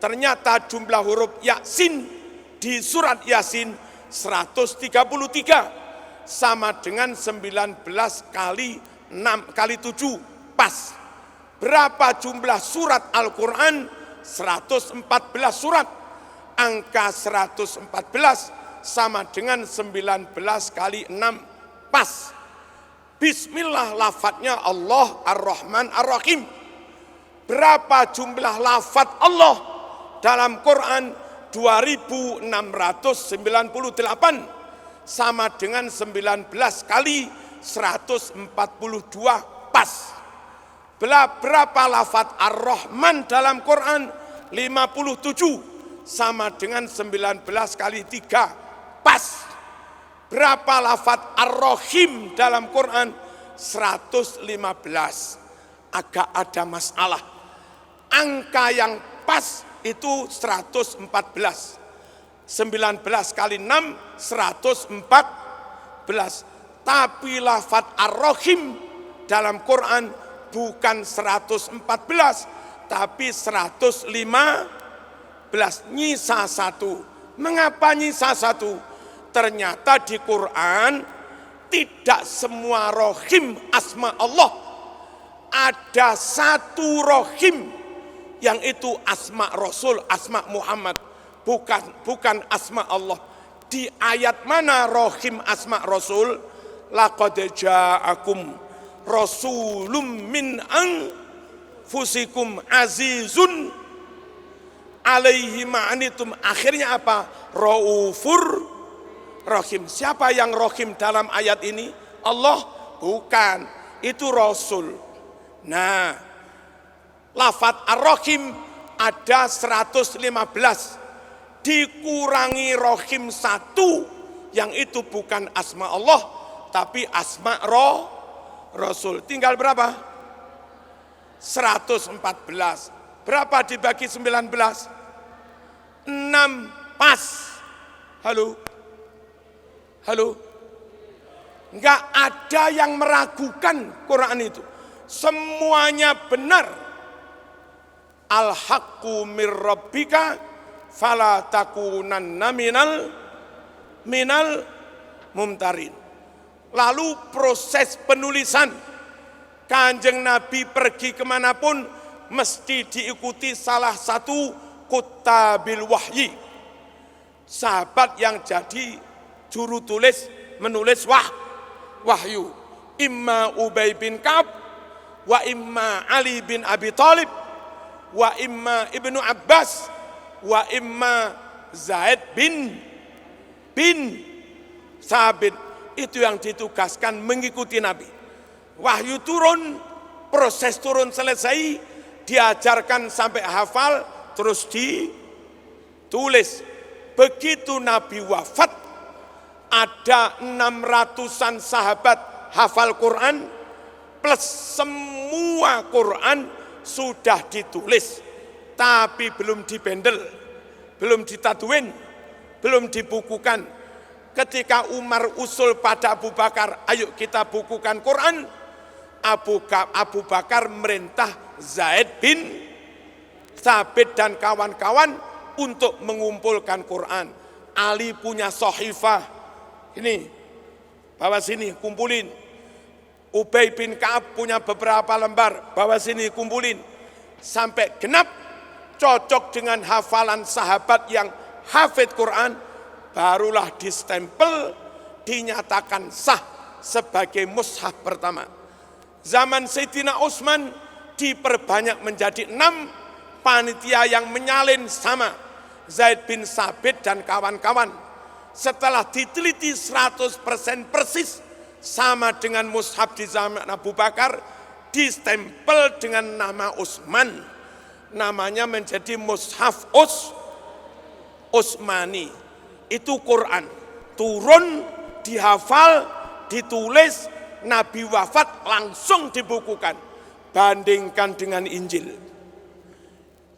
Ternyata jumlah huruf Yasin di surat Yasin 133 sama dengan 19 kali 6 kali 7 pas. Berapa jumlah surat Al-Quran? 114 surat. Angka 114 sama dengan 19 kali 6 pas. Bismillah lafadznya Allah Ar-Rahman Ar-Rahim. Berapa jumlah lafadz Allah dalam Quran? 2698 sama dengan 19 kali 142 pas. Berapa lafadz Ar-Rahman dalam Quran? 57 sama dengan 19 kali 3 pas. Berapa lafadz Ar-Rahim dalam Quran? 115. Agak ada masalah. Angka yang pas itu 114. 19 kali 6, 114. Tapi lafadz Ar-Rahim dalam Quran bukan 114, tapi 115. Nyisa 1. Mengapa nyisa 1? Ternyata di Quran tidak semua Rahim asma Allah. Ada satu Rahim yang itu asma Rasul, asma Muhammad. Bukan asma Allah. Di ayat mana Rahim asma Rasul? Laqad ja'akum rasulun min anfusikum azizun alaihi ma'anitum. Akhirnya apa? Raufur Rahim. Siapa yang Rahim dalam ayat ini? Allah? Bukan. Itu Rasul. Nah, lafadz Ar-Rahim ada 115. Dikurangi Rahim 1 yang itu bukan asma Allah tapi asma Rasul. Tinggal berapa? 114. Berapa dibagi 19? 6 pas. Halo? Enggak ada yang meragukan Quran itu. Semuanya benar. Al-haqqu mir rabbika fala takunanna minal mumtarin. Lalu proses penulisan, Kanjeng Nabi pergi kemanapun mesti diikuti salah satu kutabil wahyi, sahabat yang jadi juru tulis menulis wahyu. Imma Ubay bin Ka'ab, wa imma Ali bin Abi Thalib, wa imma Ibnu Abbas, wa imma Zaid bin Sabit. Itu yang ditugaskan mengikuti Nabi. Wahyu turun, proses turun selesai, diajarkan sampai hafal, terus ditulis. Begitu Nabi wafat, ada 600-an sahabat hafal Quran, plus semua Quran sudah ditulis, tapi belum dibendel, belum ditadwin, belum dibukukan. Ketika Umar usul pada Abu Bakar, ayo kita bukukan Quran, Abu Bakar merintah Zaid bin Sabit dan kawan-kawan untuk mengumpulkan Quran. Ali punya sohifah, ini, bawa sini, kumpulin. Ubay bin Ka'ab punya beberapa lembar, bawa sini, kumpulin. Sampai genap, cocok dengan hafalan sahabat yang hafid Quran, barulah distempel, dinyatakan sah sebagai mushaf pertama. Zaman Sayyidina Utsman diperbanyak menjadi 6, panitia yang menyalin sama Zaid bin Sabit dan kawan-kawan. Setelah diteliti 100% persis sama dengan mushaf di zaman Abu Bakar, distempel dengan nama Utsman, namanya menjadi mushaf Utsmani. Itu Quran turun, dihafal, ditulis, Nabi wafat langsung dibukukan. Bandingkan dengan Injil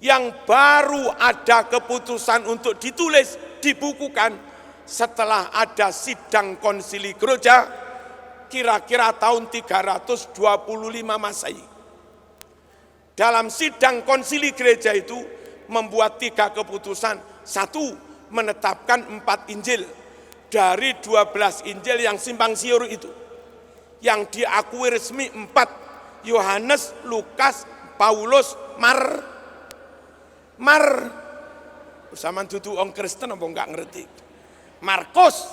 yang baru ada keputusan untuk ditulis, dibukukan setelah ada sidang konsili gereja kira-kira tahun 325 Masehi. Dalam sidang konsili gereja itu membuat 3 keputusan. 1, menetapkan 4 Injil dari 12 Injil yang simpang siur itu. Yang diakui resmi 4, Yohanes, Lukas, Paulus, zaman dudu orang Kristen apa enggak ngerti. Markus.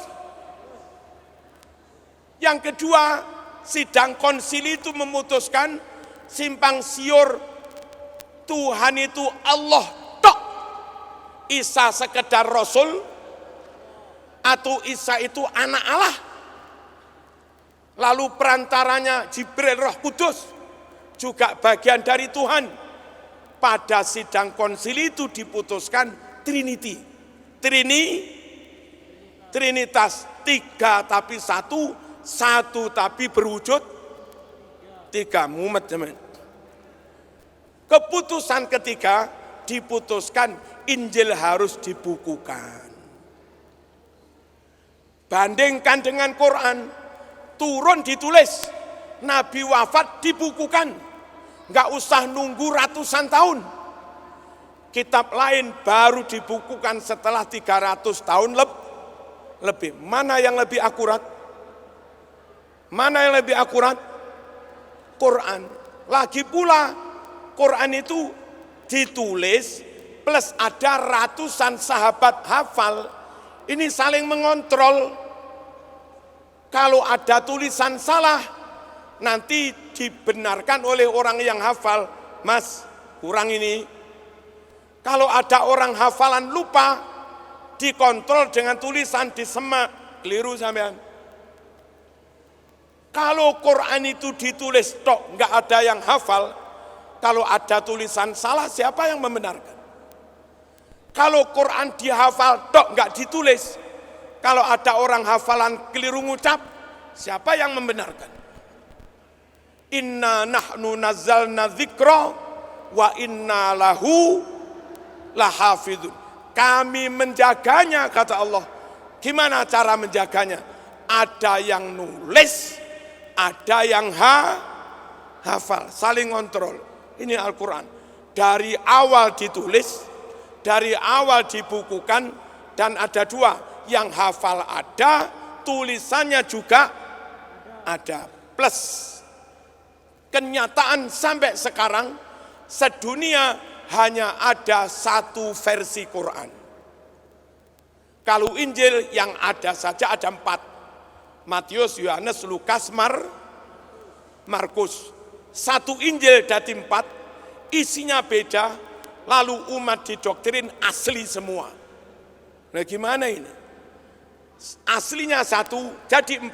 Yang kedua, sidang konsili itu memutuskan simpang siur Tuhan itu Allah tok. Isa sekedar rasul atau Isa itu anak Allah. Lalu perantaranya Jibril Roh Kudus juga bagian dari Tuhan. Pada sidang konsili itu diputuskan Trinity. Trinitas, 3 tapi 1 tapi berwujud 3. Mumet teman. Keputusan ketiga diputuskan Injil harus dibukukan. Bandingkan dengan Quran, turun ditulis, Nabi wafat dibukukan, nggak usah nunggu ratusan tahun. Kitab lain baru dibukukan setelah 300 tahun lebih. Mana yang lebih akurat? Mana yang lebih akurat? Quran. Lagi pula Quran itu ditulis plus ada ratusan sahabat hafal. Ini saling mengontrol. Kalau ada tulisan salah, nanti dibenarkan oleh orang yang hafal. Mas, kurang ini. Kalau ada orang hafalan lupa, dikontrol dengan tulisan disemak. Keliru sampean. Kalau Quran itu ditulis tok, nggak ada yang hafal. Kalau ada tulisan salah, siapa yang membenarkan? Kalau Quran dihafal tok, nggak ditulis. Kalau ada orang hafalan keliru ngucap, siapa yang membenarkan? Inna nahnu nazzalna dzikra wa inna lahu lahafidun. Kami menjaganya, kata Allah. Gimana cara menjaganya? Ada yang nulis, ada yang hafal, saling kontrol. Ini Al-Quran. Dari awal ditulis, dari awal dibukukan, dan ada 2. Yang hafal ada, tulisannya juga ada. Plus, kenyataan sampai sekarang, sedunia hanya ada 1 versi Quran. Kalau Injil yang ada saja ada 4. Matius, Yohanes, Lukas, Markus. Satu Injil dadi 4, isinya beda, lalu umat didoktrin asli semua. Nah gimana ini? Aslinya 1 jadi 4,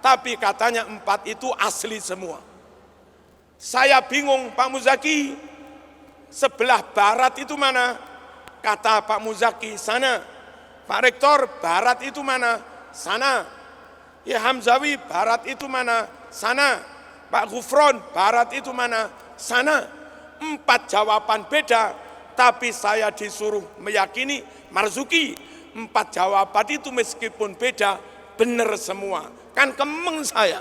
tapi katanya 4 itu asli semua. Saya bingung, Pak Muzaki, sebelah barat itu mana? Kata Pak Muzaki, sana. Pak Rektor, barat itu mana? Sana. Ya Hamzawi, barat itu mana? Sana. Pak Gufron, barat itu mana? Sana. 4 jawaban beda, tapi saya disuruh meyakini, Marzuki, 4 jawaban itu meskipun beda, benar semua. Kan kemeng saya.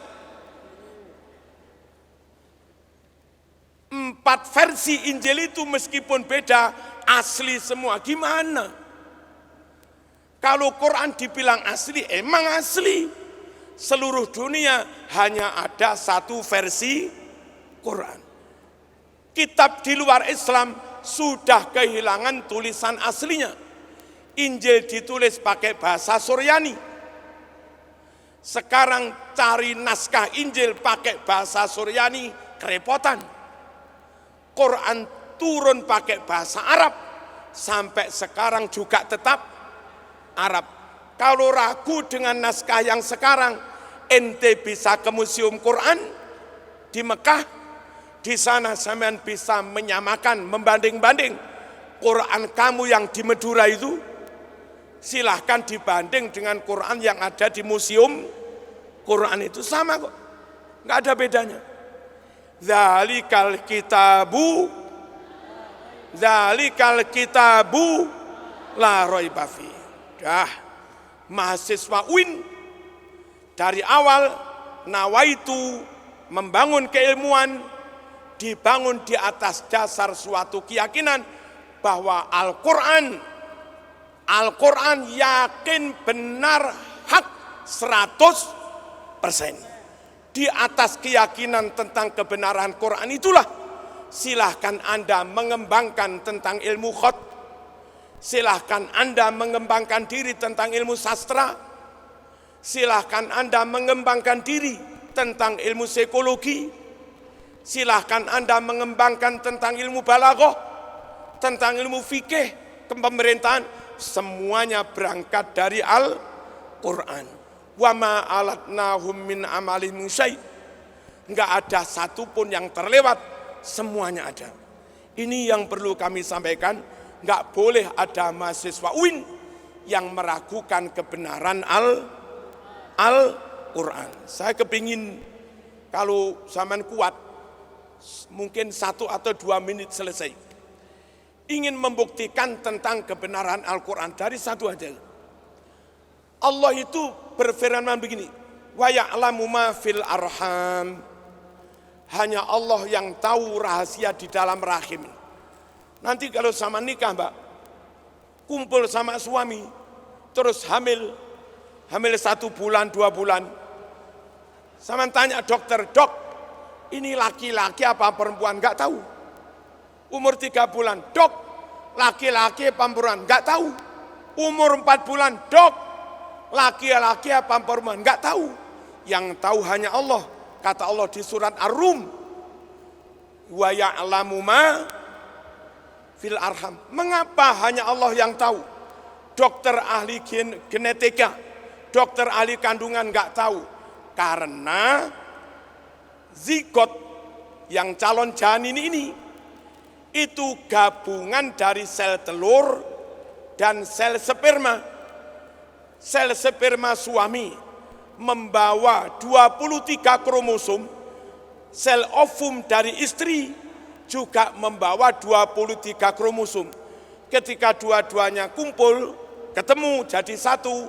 4 versi Injil itu meskipun beda, asli semua. Gimana? Kalau Quran dibilang asli, emang asli. Seluruh dunia hanya ada 1 versi Quran. Kitab di luar Islam sudah kehilangan tulisan aslinya. Injil ditulis pakai bahasa Suryani. Sekarang cari naskah Injil pakai bahasa Suryani, kerepotan. Quran turun pakai bahasa Arab, sampai sekarang juga tetap Arab. Kalau ragu dengan naskah yang sekarang, ente bisa ke Museum Quran di Mekah, di sana sampean bisa menyamakan, membanding-banding Quran kamu yang di Madura itu, silahkan dibanding dengan Quran yang ada di Museum Quran itu, sama kok, nggak ada bedanya. Dzalikal kitabu la raiba fi. Dah, mahasiswa UIN dari awal nawaitu membangun keilmuan, dibangun di atas dasar suatu keyakinan bahwa Al-Quran yakin benar hak 100%. Di atas keyakinan tentang kebenaran Quran itulah silahkan Anda mengembangkan tentang ilmu khat, silahkan Anda mengembangkan diri tentang ilmu sastra, silahkan Anda mengembangkan diri tentang ilmu psikologi, silahkan Anda mengembangkan tentang ilmu balaghah, tentang ilmu fikih, kepemerintahan, semuanya berangkat dari Al-Quran. Wa ma alatnahum min amalihim syai'. Enggak ada satupun yang terlewat, semuanya ada. Ini yang perlu kami sampaikan. Enggak boleh ada mahasiswa UIN yang meragukan kebenaran Al-Quran. Saya kepingin kalau zaman kuat, mungkin 1 atau 2 menit selesai. Ingin membuktikan tentang kebenaran Al-Quran dari satu aja. Allah itu berfirman begini, wa ya'lamu ma fil arham. Hanya Allah yang tahu rahasia di dalam rahim. Nanti kalau sama nikah, Mbak, kumpul sama suami, terus hamil 1 bulan, 2 bulan. Sama tanya dokter, dok, ini laki-laki apa perempuan? Enggak tahu. Umur 3 bulan, dok, laki-laki apa perempuan? Enggak tahu. Umur 4 bulan, dok, laki-laki apa perempuan? Enggak tahu. Yang tahu hanya Allah. Kata Allah di surat Ar-Rum, wa ya'lamu ma fil arham. Mengapa hanya Allah yang tahu? Dokter ahli genetika, dokter ahli kandungan enggak tahu. Karena zigot yang calon janin ini itu gabungan dari sel telur dan sel sperma. Sel sperma suami membawa 23 kromosom, sel ovum dari istri juga membawa 23 kromosom. Ketika dua-duanya kumpul, ketemu jadi satu,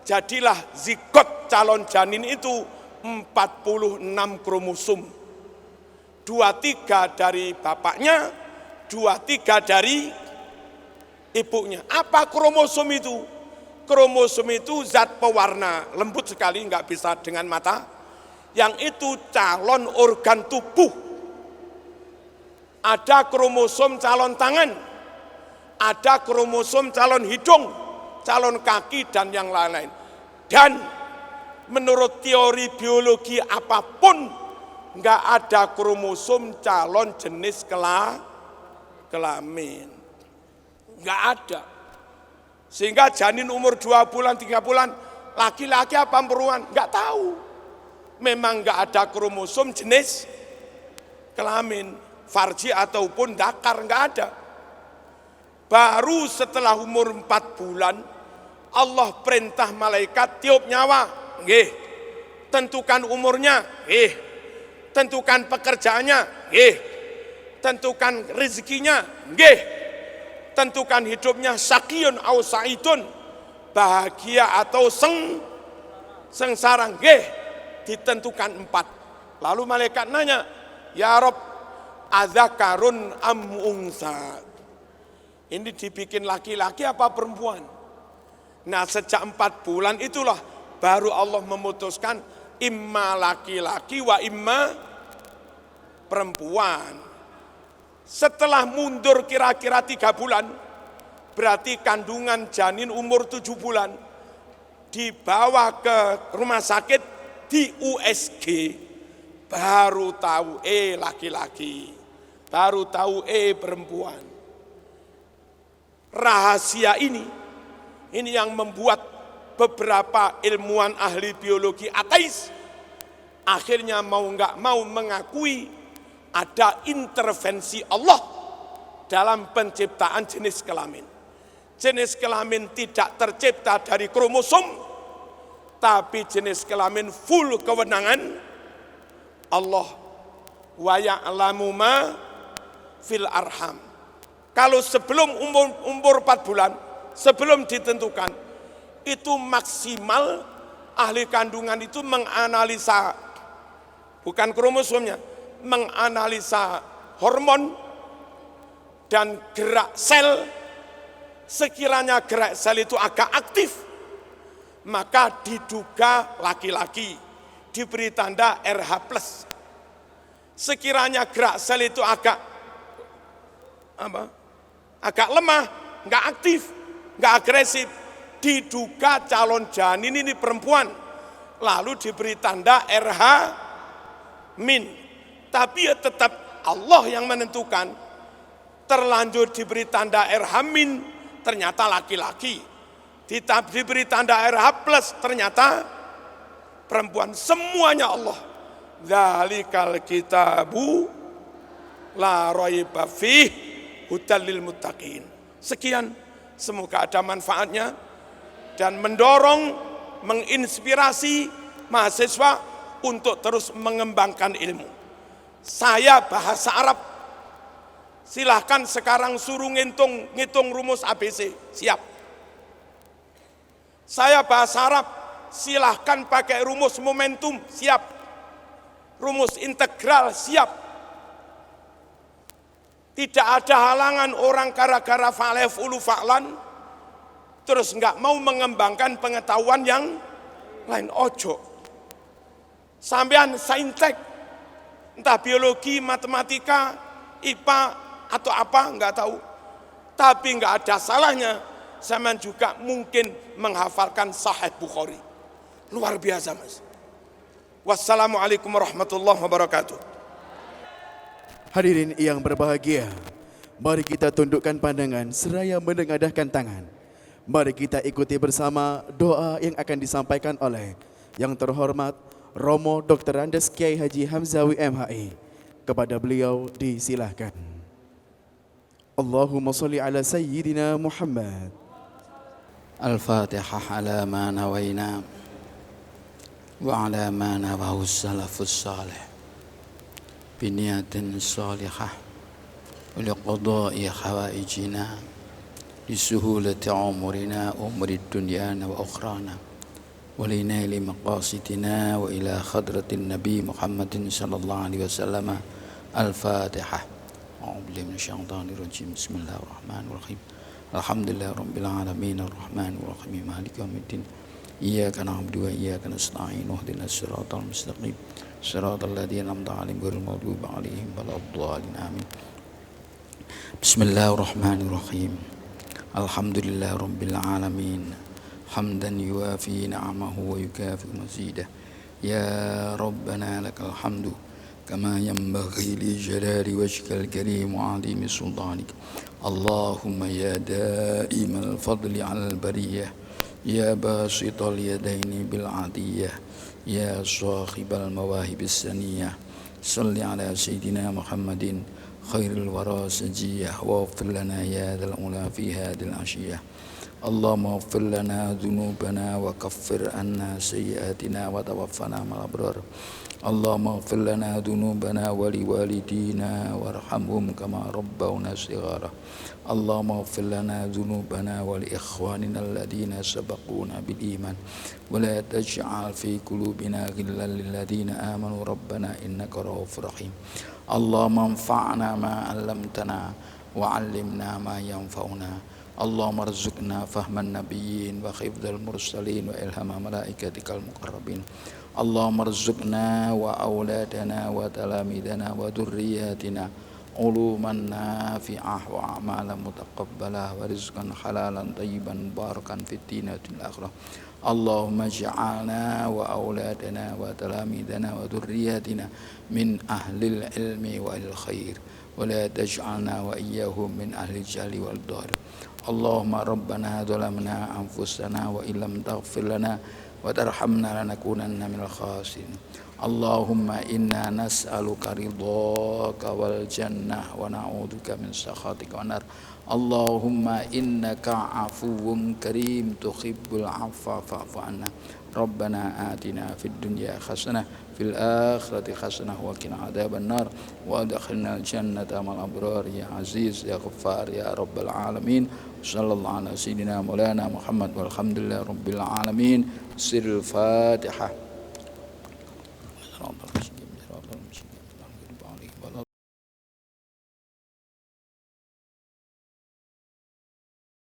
jadilah zigot calon janin itu 46 kromosom. 23 dari bapaknya, 23 dari ibunya. Apa kromosom itu? Kromosom itu zat pewarna, lembut sekali, nggak bisa dengan mata. Yang itu calon organ tubuh. Ada kromosom calon tangan, ada kromosom calon hidung, calon kaki, dan yang lain-lain. Dan menurut teori biologi apapun, nggak ada kromosom calon jenis kelamin. Nggak ada. Sehingga janin umur 2 bulan, 3 bulan, laki-laki apa perempuan, nggak tahu. Memang nggak ada kromosom jenis kelamin, farji ataupun dakar, nggak ada. Baru setelah umur 4 bulan, Allah perintah malaikat tiup nyawa, nggih. Tentukan umurnya, nggih. Tentukan pekerjaannya, nggih. Tentukan rezekinya, nggih. Tentukan hidupnya syaqiyun au sa'idun, bahagia atau sengsara, nggih. Ditentukan 4. Lalu malaikat nanya, ya Rob, adzakarun am unsa? Ini dibikin laki-laki apa perempuan? Nah, sejak 4 bulan itulah baru Allah memutuskan imma laki-laki wa imma perempuan. Setelah mundur kira-kira 3 bulan, berarti kandungan janin umur 7 bulan, dibawa ke rumah sakit di USG, baru tahu laki-laki, baru tahu perempuan. Rahasia ini yang membuat beberapa ilmuwan ahli biologi ateis akhirnya mau nggak mau mengakui ada intervensi Allah dalam penciptaan jenis kelamin. Jenis kelamin tidak tercipta dari kromosom, tapi jenis kelamin full kewenangan Allah. Wa ya'lamu ma fil arham. Kalau sebelum umur 4 bulan, sebelum ditentukan, itu maksimal ahli kandungan itu menganalisa, bukan kromosomnya, menganalisa hormon dan gerak sel. Sekiranya gerak sel itu agak aktif, maka diduga laki-laki, diberi tanda RH+. Sekiranya gerak sel itu agak lemah, nggak aktif, nggak agresif, diduga calon janin ini perempuan, lalu diberi tanda RH-. Tapi ya tetap Allah yang menentukan. Terlanjur diberi tanda RH-, ternyata laki-laki. Diberi tanda RH+, ternyata perempuan. Semuanya Allah. Dzalikal kitabu la raiba fihi hudal lil muttaqin. Sekian, semoga ada manfaatnya dan mendorong, menginspirasi mahasiswa untuk terus mengembangkan ilmu. Saya bahasa Arab, silahkan sekarang suruh ngitung rumus ABC, siap. Saya bahasa Arab, silahkan pakai rumus momentum, siap. Rumus integral, siap. Tidak ada halangan orang gara-gara fa'lefulu fa'lan terus nggak mau mengembangkan pengetahuan yang lain. Ojo. Sampean saintek, entah biologi, matematika, IPA atau apa nggak tahu. Tapi nggak ada salahnya sampean juga mungkin menghafalkan Sahih Bukhari. Luar biasa, Mas. Wassalamualaikum warahmatullahi wabarakatuh. Hadirin yang berbahagia, mari kita tundukkan pandangan seraya menengadahkan tangan. Mari kita ikuti bersama doa yang akan disampaikan oleh yang terhormat Romo Dr. Andes Kiai Haji Hamzawi MHI. Kepada beliau disilahkan. Allahumma salli ala Sayyidina Muhammad. Al-Fatihah ala ma nawaina wa ala ma nawahu salafus salih بنية صالحة ولقضاء حوائجنا لسهولة عمرنا أمر الدنيا وأخرانا ولنيل مقاصدنا وإلى خضرة النبي محمد صلى الله عليه وسلم. الفاتحة. أعوذ بالله من الشيطان الرجيم. بسم الله الرحمن الرحيم. الحمد لله رب العالمين الرحمن الرحيم مالك يوم الدين إياك نعبد وإياك نستعين اهدنا الصراط المستقيم صراط الذين أنعمت عليهم غير المغضوب عليهم ولا الضالين آمين. بسم الله الرحمن الرحيم. الحمد لله رب العالمين حمدا يوافي نعمه ويكافئ مزيده يا ربنا لك الحمد كما ينبغي لجلال وجهك الكريم وعظيم سلطانك اللهم يا دائم الفضل على البرية يا باسط اليدين بالعطية يا صاحب المواهب السنية صل على سيدنا محمد خير الورى سجية واغفر لنا يا ذا العلا في هذه العشية اللهم اغفر لنا ذنوبنا وكفر عنا سيئاتنا وتوفنا مع الأبرار اللهم اغفر لنا ذنوبنا ولوالدينا وارحمهم كما ربونا صغارا اللهم اغفر لنا ذنوبنا ولإخواننا الذين سبقونا بالإيمان ولا تجعل في قلوبنا غلا للذين آمنوا ربنا إنك رؤوف رحيم اللهم انفعنا ما علمتنا وعلمنا ما ينفعنا اللهم ارزقنا فهم النبيين وحفظ المرسلين وإلهام ملائكتك المقربين اللهم ارزقنا وأولادنا وتلاميذنا وذرياتنا علوما نافعة وأعمالا متقبلة ورزقا حلالا طيبا مباركا في الدين والآخرة اللهم اجعلنا وأولادنا وتلاميذنا وذرياتنا من أهل العلم والخير ولا تجعلنا وإياهم من أهل الجهل والضلال اللهم ربنا ظلمنا أنفسنا وإن لم تغفر لنا وترحمنا لنكونن من الخاسرين اللهم إنا نسألك رضاك والجنة ونعوذ بك من سخطك والنار اللهم إنك عفو كريم تحب العفو فاعف عنا ربنا آتنا في الدنيا حسنة في الآخرة حسنة وقنا عذاب النار وادخلنا الجنة مع الأبرار يا عزيز يا غفار يا رب العالمين صلى الله على سيدنا مولانا محمد والحمد لله رب العالمين سر الفاتحة